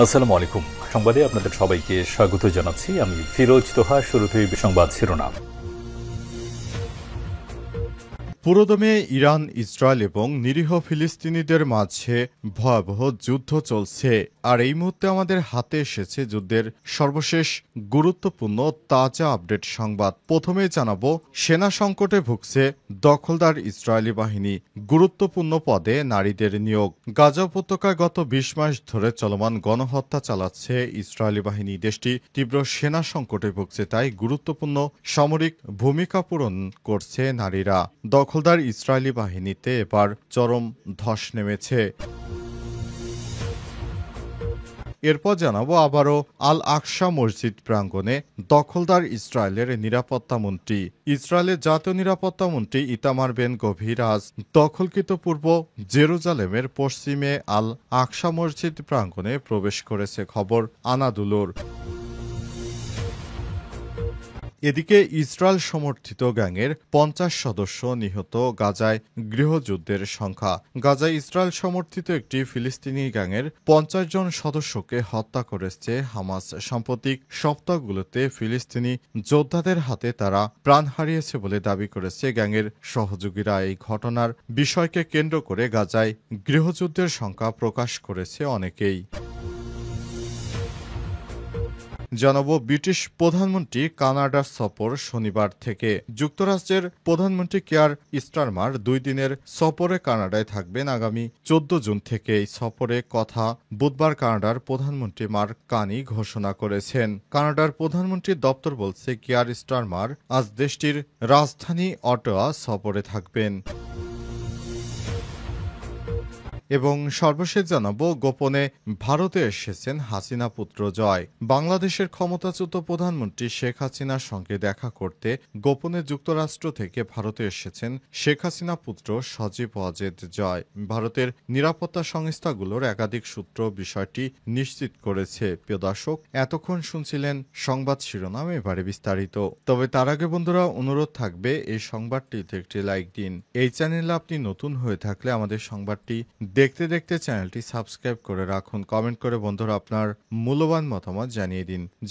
আসসালামু আলাইকুম। সংবাদে আপনাদের সবাইকে স্বাগত জানাচ্ছি। আমি ফিরোজ তোহা। শুরুতেই সংবাদ শিরোনাম। পুরোদমে ইরান, ইসরায়েল এবং নিরীহ ফিলিস্তিনিদের মাঝে ভয়াবহ যুদ্ধ চলছে। আর এই মুহূর্তে আমাদের হাতে এসেছে যুদ্ধের সর্বশেষ গুরুত্বপূর্ণ তাজা আপডেট সংবাদ। প্রথমে জানাবো, সেনা সংকটে ভুগছে দখলদার ইসরায়েলি বাহিনী, গুরুত্বপূর্ণ পদে নারীদের নিয়োগ। গাজা উপত্যকায় গত ২০ মাস ধরে চলমান গণহত্যা চালাচ্ছে ইসরায়েলি বাহিনী। দেশটি তীব্র সেনা সংকটে ভুগছে, তাই গুরুত্বপূর্ণ সামরিক ভূমিকা পূরণ করছে নারীরা। দখলদার ইসরায়েলি বাহিনীতে এবার চরম ধস নেমেছে। এরপর জানাবো, আবারও আল আকসা মসজিদ প্রাঙ্গণে দখলদার ইসরায়েলের নিরাপত্তা মন্ত্রী। ইসরায়েলের জাতীয় নিরাপত্তা মন্ত্রী ইতামার বেন গভির আজ দখলকৃত পূর্ব জেরুজালেমের পশ্চিমে আল আকসা মসজিদ প্রাঙ্গণে প্রবেশ করেছে, খবর আনাদুলুর। এদিকে ইসরায়েল সমর্থিত গ্যাংয়ের ৫০ সদস্য নিহত, গাজায় গৃহযুদ্ধের সংখ্যা। গাজায় ইসরায়েল সমর্থিত একটি ফিলিস্তিনি গ্যাংয়ের ৫০ জন সদস্যকে হত্যা করেছে হামাস। সাম্প্রতিক সপ্তাহগুলোতে ফিলিস্তিনি যোদ্ধাদের হাতে তারা প্রাণ হারিয়েছে বলে দাবি করেছে গ্যাংয়ের সহযোগীরা। এই ঘটনার বিষয়কে কেন্দ্র করে গাজায় গৃহযুদ্ধের সংখ্যা প্রকাশ করেছে অনেকেই। জানাবো, ব্রিটিশ প্রধানমন্ত্রী কানাডার সফর শনিবার থেকে। যুক্তরাষ্ট্রের প্রধানমন্ত্রী কিয়ার স্টারমার ২ দিনের সফরে কানাডায় থাকবেন আগামী ১৪ জুন থেকে। এই সফরে কথা বুধবার কানাডার প্রধানমন্ত্রী মার্ক কানি ঘোষণা করেছেন। কানাডার প্রধানমন্ত্রীর দপ্তর বলছে, কিয়ার স্টারমার আজ দেশটির রাজধানী অটোয়া সফরে থাকবেন। এবং সর্বশেষ জানাবো, গোপনে ভারতে এসেছেন হাসিনা পুত্র জয়। বাংলাদেশের ক্ষমতাচ্যুত প্রধানমন্ত্রী শেখ হাসিনার সঙ্গে দেখা করতে গোপনে যুক্তরাষ্ট্র থেকে ভারতে এসেছেন শেখ হাসিনা পুত্র সজীব ওয়াজেদ জয়। ভারতের নিরাপত্তা সংস্থাগুলোর একাধিক সূত্র বিষয়টি নিশ্চিত করেছে। প্রিয় দর্শক, এতক্ষণ শুনছিলেন সংবাদ শিরোনাম, এবারে বিস্তারিত। তবে তার আগে বন্ধুরা, অনুরোধ থাকবে এই সংবাদটিতে একটি লাইক দিন। এই চ্যানেলে আপনি নতুন হয়ে থাকলে আমাদের সংবাদটি দেখতে দেখতে চ্যানেলটি সাবস্ক্রাইব করে রাখুন। কমেন্ট করে বন্ধুরা আপনার মূল্যবান মতামত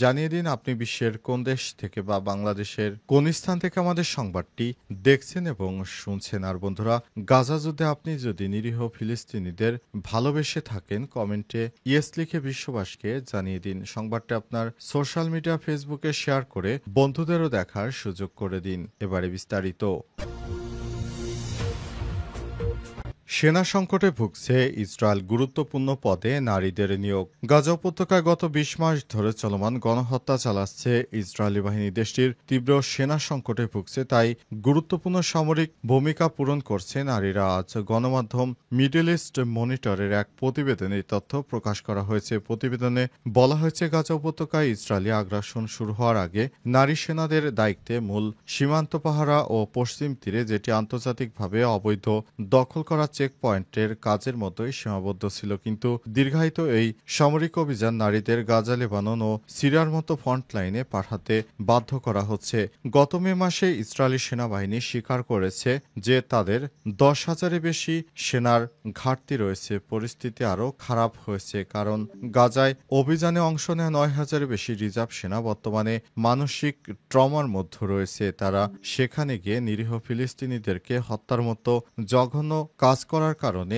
জানিয়ে দিন আপনি বিশ্বের কোন দেশ থেকে বা বাংলাদেশের কোন স্থান থেকে আমাদের সংবাদটি দেখছেন এবং শুনছেন। আর বন্ধুরা, গাজা যুদ্ধে আপনি যদি নিরীহ ফিলিস্তিনিদের ভালোবেসে থাকেন, কমেন্টে ইয়েস লিখে বিশ্ববাসীকে জানিয়ে দিন। সংবাদটি আপনার সোশ্যাল মিডিয়া ফেসবুকে শেয়ার করে বন্ধুদেরও দেখার সুযোগ করে দিন। এবারে বিস্তারিত। সেনা সংকটে ভুগছে ইসরায়েল, গুরুত্বপূর্ণ পদে নারীদের নিয়োগ। গাজা উপত্যকায় গত ২০ মাস ধরে চলমান গণহত্যা চালাচ্ছে ইসরায়েলি বাহিনী। দেশটির তীব্র সেনা সংকটে ভুগছে, তাই গুরুত্বপূর্ণ সামরিক ভূমিকা পূরণ করছে নারীরা। আজ গণমাধ্যম মিডল ইস্ট মনিটরের এক প্রতিবেদনে এই তথ্য প্রকাশ করা হয়েছে। প্রতিবেদনে বলা হয়েছে, গাজা উপত্যকায় ইসরায়েলি আগ্রাসন শুরু হওয়ার আগে নারী সেনাদের দায়িত্বে মূল সীমান্ত পাহারা ও পশ্চিম তীরে, যেটি আন্তর্জাতিকভাবে অবৈধ দখল করা চেক পয়েন্টের কাজের মতোই সীমাবদ্ধ ছিল। কিন্তু দীর্ঘায়িত এই সামরিক অভিযান নারীদের গাজা, লেবানন ও সিরিয়ার মতো ফ্রন্ট লাইনে পাঠাতে বাধ্য করা হচ্ছে। গত মে মাসে ইসরায়েলি সেনাবাহিনী স্বীকার করেছে যে তাদের ১০,০০০-এর বেশি সেনার ঘাটতি রয়েছে। পরিস্থিতি আরও খারাপ হয়েছে, কারণ গাজায় অভিযানে অংশ নেওয়া ৯,০০০-এর বেশি রিজার্ভ সেনা বর্তমানে মানসিক ট্রমার মধ্যে রয়েছে। তারা সেখানে গিয়ে নিরীহ ফিলিস্তিনিদেরকে হত্যার মতো জঘন্য কাজ করার কারণে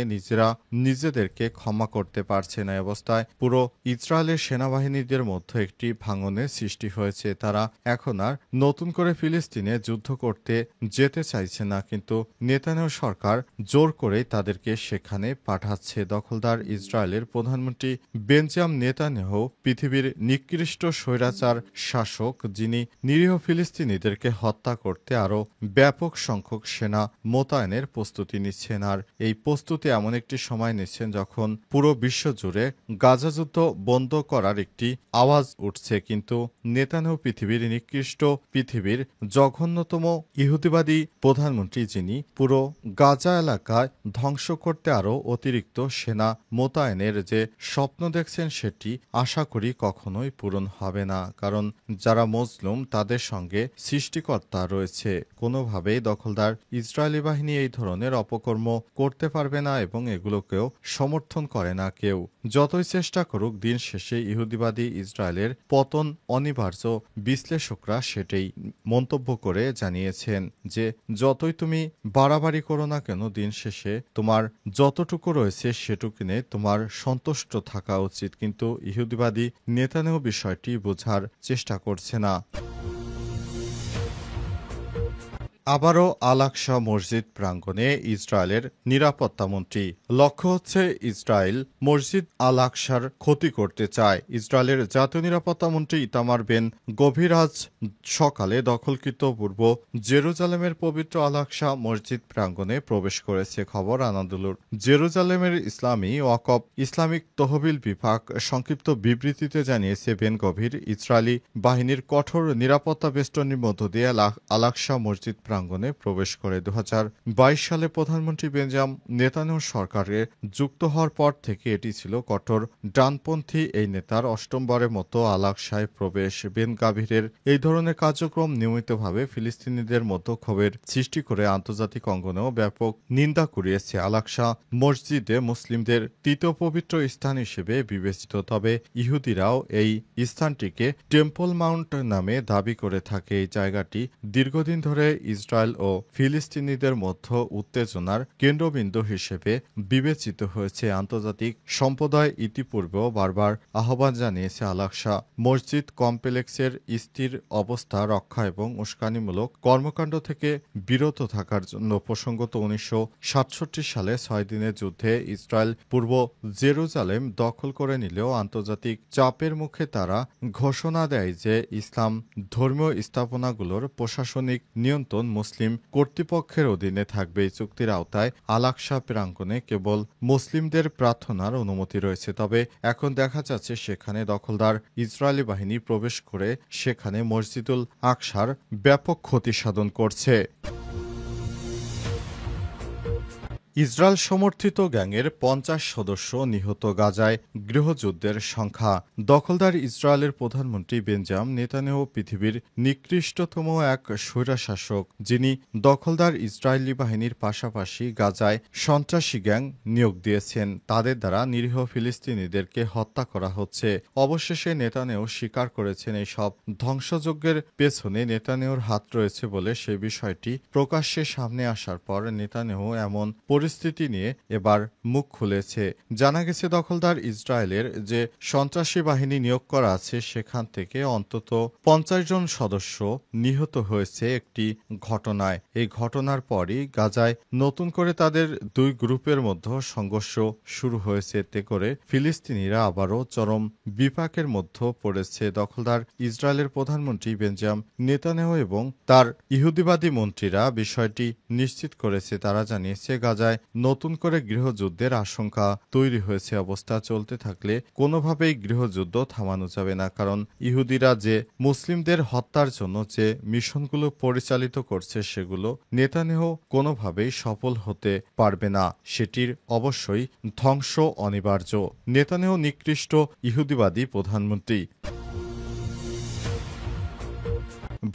নিজেদেরকে ক্ষমা করতে পারছে না। অবস্থায় পুরো ইসরায়েলের সেনাবাহিনীদের মধ্যে একটি ভাঙনের সৃষ্টি হয়েছে। তারা এখন আর নতুন করে ফিলিস্তিনে যুদ্ধ করতে যেতে চাইছে না, কিন্তু নেতানিয়াহু সরকার জোর করেই তাদেরকে সেখানে পাঠাচ্ছে। দখলদার ইসরায়েলের প্রধানমন্ত্রী বেঞ্জামিন নেতানিয়াহু পৃথিবীর নিকৃষ্ট স্বৈরাচার শাসক, যিনি নিরীহ ফিলিস্তিনিদেরকে হত্যা করতে আরও ব্যাপক সংখ্যক সেনা মোতায়েনের প্রস্তুতি নিচ্ছেন। আর এই প্রস্তুতি এমন একটি সময় নিচ্ছেন যখন পুরো বিশ্ব জুড়ে গাজা যুদ্ধ বন্ধ করার একটি আওয়াজ উঠছে। কিন্তু নেতানিয়াহু পৃথিবীর জঘন্যতম ইহুদিবাদী প্রধানমন্ত্রী, যিনি পুরো গাজা এলাকায় ধ্বংস করতে আরও অতিরিক্ত সেনা মোতায়েনের যে স্বপ্ন দেখছেন, সেটি আশা করি কখনোই পূরণ হবে না। কারণ যারা মজলুম, তাদের সঙ্গে সৃষ্টিকর্তা রয়েছে। কোনোভাবেই দখলদার ইসরায়েলি বাহিনী এই ধরনের অপকর্ম করতে পারবে না এবং এগুলোকেও সমর্থন করে না কেউ। যতই চেষ্টা করুক, দিন শেষে ইহুদিবাদী ইসরায়েলের পতন অনিবার্য। বিশ্লেষকরা সেটাই মন্তব্য করে জানিয়েছেন যে যতই তুমি বাড়াবাড়ি করো না কেন, দিন শেষে তোমার যতটুকু রয়েছে সেটুকু নিয়ে তোমার সন্তুষ্ট থাকা উচিত। কিন্তু ইহুদিবাদী নেতানেও বিষয়টি বোঝার চেষ্টা করছে না। আবারও আল আকসা মসজিদ প্রাঙ্গণে ইসরায়েলের নিরাপত্তামন্ত্রী। লক্ষ্য হচ্ছে ইসরায়েল মসজিদ আল আকসার ক্ষতি করতে চায়। ইসরায়েলের জাতীয় নিরাপত্তামন্ত্রী ইতামার বেন গভীর আজ সকালে দখলকৃত পূর্ব জেরুজালেমের পবিত্র আল আকসা মসজিদ প্রাঙ্গণে প্রবেশ করেছে। খবর আনাদুলুর। জেরুজালেমের ইসলামী ওয়াকফ ইসলামিক তহবিল বিভাগ সংক্ষিপ্ত বিবৃতিতে জানিয়েছে, বেন গভীর ইসরায়েলি বাহিনীর কঠোর নিরাপত্তা বেষ্টনীর মধ্য দিয়ে আল আকসা মসজিদ প্রাঙ্গণে প্রবেশ করে। 2022 সালে প্রধানমন্ত্রী বেঞ্জাম নেতানিয়াহু সরকারে যুক্ত হওয়ার পর থেকে এটি ছিল কঠোর ডানপন্থী এই নেতার অষ্টমবারের মতো আল আকসায় প্রবেশ। বেন গাভিরের এই ধরনের কার্যক্রম নিয়মিতভাবে ফিলিস্তিনিদের মধ্যে ক্ষোভের সৃষ্টি করে আন্তর্জাতিক অঙ্গনেও ব্যাপক নিন্দা কুড়িয়েছে। আল আকসা মসজিদে মুসলিমদের তৃতীয় পবিত্র স্থান হিসেবে বিবেচিত, তবে ইহুদিরাও এই স্থানটিকে টেম্পল মাউন্ট নামে দাবি করে থাকে। এই জায়গাটি দীর্ঘদিন ধরে ইসরায়েল ও ফিলিস্তিনিদের মধ্যে উত্তেজনার কেন্দ্রবিন্দু হিসেবে বিবেচিত হয়েছে। আন্তর্জাতিক সম্প্রদায় ইতিপূর্বেও বারবার আহ্বান জানিয়েছে আল আকসা মসজিদ কমপ্লেক্সের স্থির অবস্থা রক্ষা এবং উস্কানিমূলক কর্মকাণ্ড থেকে বিরত থাকার জন্য। প্রসঙ্গত 1967 সালে 6 দিনের যুদ্ধে ইসরায়েল পূর্ব জেরুজালেম দখল করে নিলেও আন্তর্জাতিক চাপের মুখে তারা ঘোষণা দেয় যে ইসলাম ধর্মীয় স্থাপনাগুলোর প্রশাসনিক নিয়ন্ত্রণ মুসলিম কর্তৃপক্ষের অধীনে থাকবে। এই চুক্তির আওতায় আল আকসা প্রাঙ্গণে কেবল মুসলিমদের প্রার্থনার অনুমতি রয়েছে। তবে এখন দেখা যাচ্ছে সেখানে দখলদার ইসরায়েলি বাহিনী প্রবেশ করে সেখানে মসজিদুল আকসার ব্যাপক ক্ষতি সাধন করছে। ইসরায়েল সমর্থিত গ্যাংয়ের 50 সদস্য নিহত। গাজায় গৃহযুদ্ধের সংখ্যা। দখলদার ইসরায়েলের প্রধানমন্ত্রী বেঞ্জাম নেতানিয়াহু পৃথিবীর নিকৃষ্টতম এক স্বৈরশাসক, যিনি দখলদার ইসরায়েলি বাহিনীর পাশাপাশি গাজায় সন্ত্রাসী গ্যাং নিয়োগ দিয়েছেন। তাদের দ্বারা নিরীহ ফিলিস্তিনিদেরকে হত্যা করা হচ্ছে। অবশেষে নেতানিয়াহু স্বীকার করেছেন এই সব ধ্বংসযজ্ঞের পেছনে নেতানিয়াহুর হাত রয়েছে বলে সে বিষয়টি প্রকাশ্যে সামনে আসার পর নেতানিয়াহু এমন পরিস্থিতি নিয়ে এবার মুখ খুলেছে। জানা গেছে দখলদার ইসরায়েলের যে সন্ত্রাসী বাহিনী নিয়োগ করা আছে সেখান থেকে অন্তত 50 জন সদস্য নিহত হয়েছে একটি ঘটনায়। এই ঘটনার পরই গাজায় নতুন করে তাদের দুই গ্রুপের মধ্যে সংঘর্ষ শুরু হয়েছে। এতে করে ফিলিস্তিনিরা আবারও চরম বিপাকের মধ্যে পড়েছে। দখলদার ইসরায়েলের প্রধানমন্ত্রী বেঞ্জাম নেতানিয়াহু এবং তার ইহুদিবাদী মন্ত্রীরা বিষয়টি নিশ্চিত করেছে। তারা জানিয়েছে গাজায় নতুন করে গৃহযুদ্ধের আশঙ্কা তৈরি হয়েছে। অবস্থা চলতে থাকলে কোনোভাবেই গৃহযুদ্ধ থামানো যাবে না, কারণ ইহুদিরা যে মুসলিমদের হত্যার জন্য যে মিশনগুলো পরিচালিত করছে সেগুলো নেতানিয়াহু কোনোভাবেই সফল হতে পারবে না। সেটির অবশ্যই ধ্বংস অনিবার্য। নেতানিয়াহু নিকৃষ্ট ইহুদিবাদী প্রধানমন্ত্রী।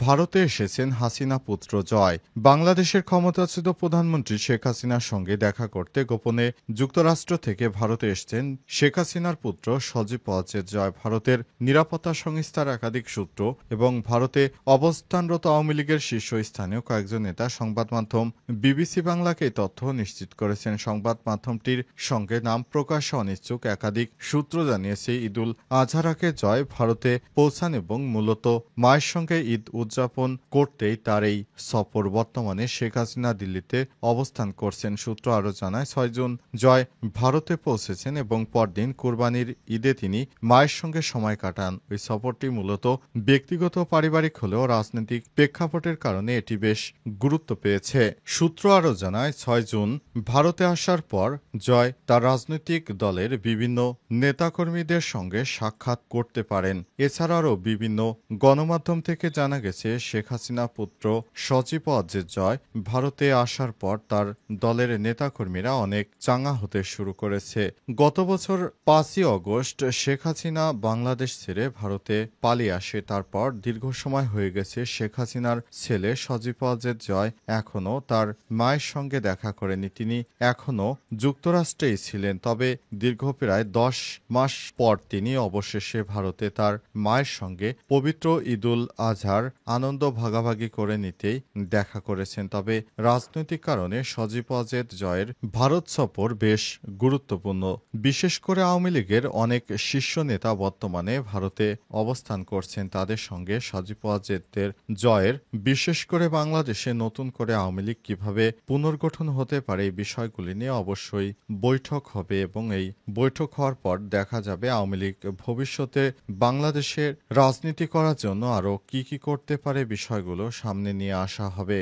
ভারতে এসেছেন হাসিনা পুত্র জয়। বাংলাদেশের ক্ষমতাচ্যুত প্রধানমন্ত্রী শেখ হাসিনার সঙ্গে দেখা করতে গোপনে যুক্তরাষ্ট্র থেকে ভারতে এসেছেন শেখ হাসিনার পুত্র সজীব ওয়াজেদ জয়। ভারতের নিরাপত্তা সংস্থার একাধিক সূত্র এবং ভারতে অবস্থানরত আওয়ামী লীগের শীর্ষস্থানীয় কয়েকজন নেতা সংবাদ মাধ্যম বিবিসি বাংলাকে এই তথ্য নিশ্চিত করেছেন। সংবাদ মাধ্যমটির সঙ্গে নাম প্রকাশে অনিচ্ছুক একাধিক সূত্র জানিয়েছে, ঈদুল আজহার আগে জয় ভারতে পৌঁছান এবং মূলত মায়ের সঙ্গে ঈদ উদযাপন করতেই তার এই সফর। বর্তমানে শেখ হাসিনা দিল্লিতে অবস্থান করছেন। সূত্র আরও জানায়, 6 জুন জয় ভারতে পৌঁছেছেন এবং পরদিন কুরবানির ঈদে তিনি মায়ের সঙ্গে সময় কাটান। ওই সফরটি মূলত ব্যক্তিগত পারিবারিক হলেও রাজনৈতিক প্রেক্ষাপটের কারণে এটি বেশ গুরুত্ব পেয়েছে। সূত্র আরও জানায়, 6 জুন ভারতে আসার পর জয় তার রাজনৈতিক দলের বিভিন্ন নেতাকর্মীদের সঙ্গে সাক্ষাৎ করতে পারেন। এছাড়া আরও বিভিন্ন গণমাধ্যম থেকে জানা গেছে শেখ হাসিনা পুত্র সজীব ওয়াজেদ জয় ভারতে আসার পর তার দলের নেতাকর্মীরা অনেক চাঙা হতে শুরু করেছে। গত বছর 5ই অগস্ট শেখ হাসিনা বাংলাদেশ ছেড়ে ভারতে পালিয়ে আসে। তারপর দীর্ঘ সময় হয়ে গেছে শেখ হাসিনার ছেলে সজীব ওয়াজেদ জয় এখনও তার মায়ের সঙ্গে দেখা করেনি। তিনি এখনও যুক্তরাষ্ট্রেই ছিলেন। তবে দীর্ঘ প্রায় 10 মাস পর তিনি অবশেষে ভারতে তার মায়ের সঙ্গে পবিত্র ঈদুল আজহার আনন্দ ভাগাভাগি করে নিতেই দেখা করেছেন। তবে রাজনৈতিক কারণে সজীব ওয়াজেদ জয়ের ভারত সফর বেশ গুরুত্বপূর্ণ। বিশেষ করে আওয়ামী লীগের অনেক শীর্ষ নেতা বর্তমানে ভারতে অবস্থান করছেন। তাদের সঙ্গে সজীব ওয়াজেদের জয়ের, বিশেষ করে বাংলাদেশে নতুন করে আওয়ামী লীগ কিভাবে পুনর্গঠন হতে পারে এই বিষয়গুলি নিয়ে অবশ্যই বৈঠক হবে এবং এই বৈঠক হওয়ার পর দেখা যাবে আওয়ামী লীগ ভবিষ্যতে বাংলাদেশের রাজনীতি করার জন্য আরও কি করতে পারে বিষয়গুলো সামনে নিয়ে আসা হবে।